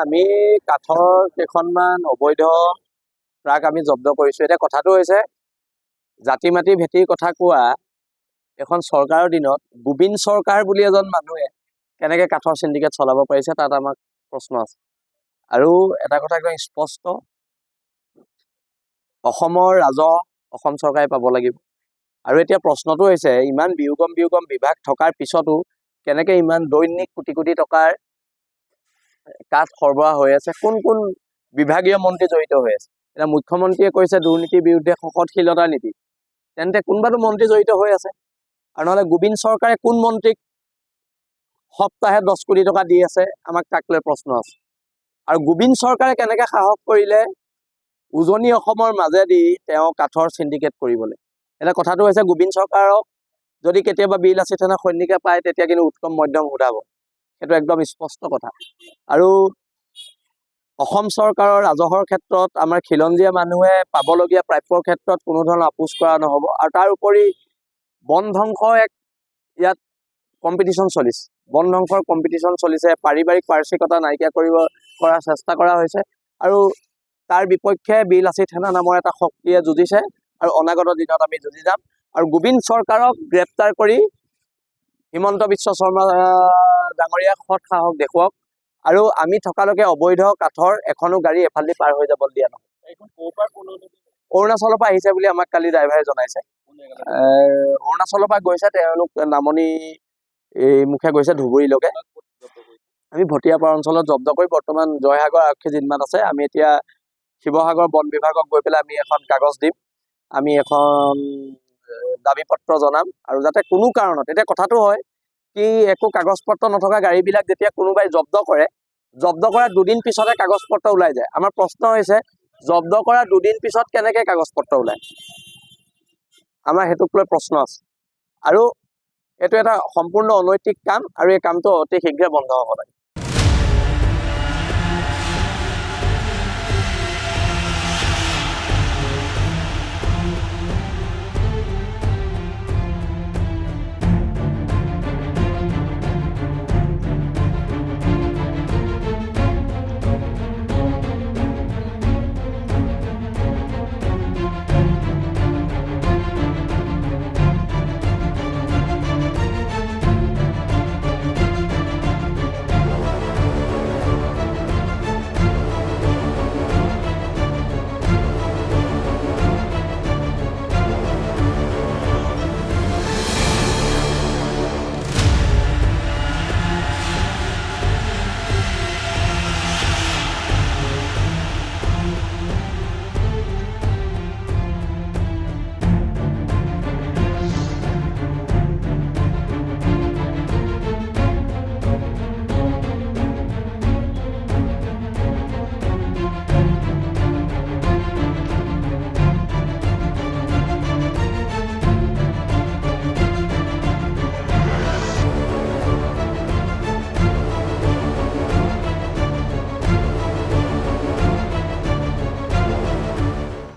আমি কাঠৰ কেইখনমান অবৈধ ট্ৰাক আমি জব্দ কৰিছো। এতিয়া কথাটো হৈছে জাতি মাটি ভেটিৰ কথা কোৱা এখন চৰকাৰৰ দিনত গোবিন চৰকাৰ বুলি এজন মানুহে কেনেকে কাঠৰ চিণ্ডিকেট চলাব পাৰিছে তাত আমাক প্ৰশ্ন আছে। আৰু এটা কথা একদম স্পষ্ট, অসমৰ ৰাজহ অসম চৰকাৰে পাব লাগিব। আৰু এতিয়া প্ৰশ্নটো হৈছে ইমান বিয়োগম বিভাগ থকাৰ পিছতো কেনেকে ইমান দৈনিক কোটি কোটি টকাৰ কাঠ সৰবৰাহ হৈ আছে, কোন কোন বিভাগীয় মন্ত্ৰী জড়িত হৈ আছে। এতিয়া মুখ্যমন্ত্ৰীয়ে কৈছে দুৰ্নীতিৰ বিৰুদ্ধে সহনশীলতাৰ নীতি, তেন্তে কোনোবাটো মন্ত্ৰী জড়িত হৈ আছে। আৰু নহলে গোবিন চৰকাৰে কোন মন্ত্ৰীক সপ্তাহে 10 কোটি টকা দি আছে, আমাক তাক লৈ প্ৰশ্ন আছে। আৰু গোবিন চৰকাৰে কেনেকে সাহস কৰিলে উজনি অসমৰ মাজেদি তেওঁ কাঠৰ চিণ্ডিকেট কৰিবলৈ। এতিয়া কথাটো হৈছে গোবিন চৰকাৰক যদি কেতিয়াবা বিলাসী থানা সৈনিকে পায় তেতিয়া কিন্তু উত্তম মধ্যম ঘূৰাব, সেইটো একদম স্পষ্ট কথা। আৰু অসম চৰকাৰৰ ৰাজহৰ ক্ষেত্ৰত আমাৰ খিলঞ্জীয়া মানুহে পাবলগীয়া প্ৰাপ্যৰ ক্ষেত্ৰত কোনো ধৰণৰ আপোচ কৰা নহ'ব। আৰু তাৰ উপৰি বন ধ্বংস এক ইয়াত কম্পিটিশ্যন চলিছে, বন ধ্বংসৰ কম্পিটিশ্যন চলিছে, পাৰিবাৰিক পাৰ্শ্বিকতা নাইকিয়া কৰাৰ চেষ্টা কৰা হৈছে। আৰু তাৰ বিপক্ষে বিলাসী থানা নামৰ এটা শক্তিয়ে যুঁজিছে আৰু অনাগত দিনত আমি যুঁজি যাম। আৰু গোবিন চৰকাৰক গ্ৰেপ্তাৰ কৰি হিমন্ত বিশ্ব শৰ্মা ডাঙৰীয়াক সৎ সাহস দেখুৱাওক। আৰু আমি থকালৈকে অবৈধ কাঠৰ এখনো গাড়ী এফালেদি পাৰ হৈ যাব দিয়া নহয়। অৰুণাচলৰ পৰা আহিছে বুলি আমাক কালি ড্ৰাইভাৰে জনাইছে। অৰুণাচলৰ পৰা গৈছে, তেওঁলোক নামনি এই মুখে গৈছে ধুবুৰীলৈকে। আমি ভটিয়াপাৰ অঞ্চলত জব্দ কৰি বৰ্তমান জয়সাগৰ আৰক্ষী জিম্মাত আছে। আমি এতিয়া শিৱসাগৰ বন বিভাগক গৈ পেলাই আমি এখন কাগজ দিম, আমি এখন দাবী পত্ৰ জনাম। আৰু যাতে কোনো কাৰণত, এতিয়া কথাটো হয় কি একো কাগজ পত্ৰ নথকা গাড়ীবিলাক যেতিয়া কোনোবাই জব্দ কৰে, জব্দ কৰাৰ দুদিন পিছতে কাগজ পত্ৰ ওলাই যায়। আমাৰ প্ৰশ্ন হৈছে জব্দ কৰাৰ দুদিন পিছত কেনেকে কাগজ পত্ৰ ওলায়, আমাৰ সেইটোক লৈ প্ৰশ্ন আছে। আৰু এইটো এটা সম্পূৰ্ণ অনৈতিক কাম আৰু এই কামটো অতি শীঘ্ৰে বন্ধ হ'ব লাগে।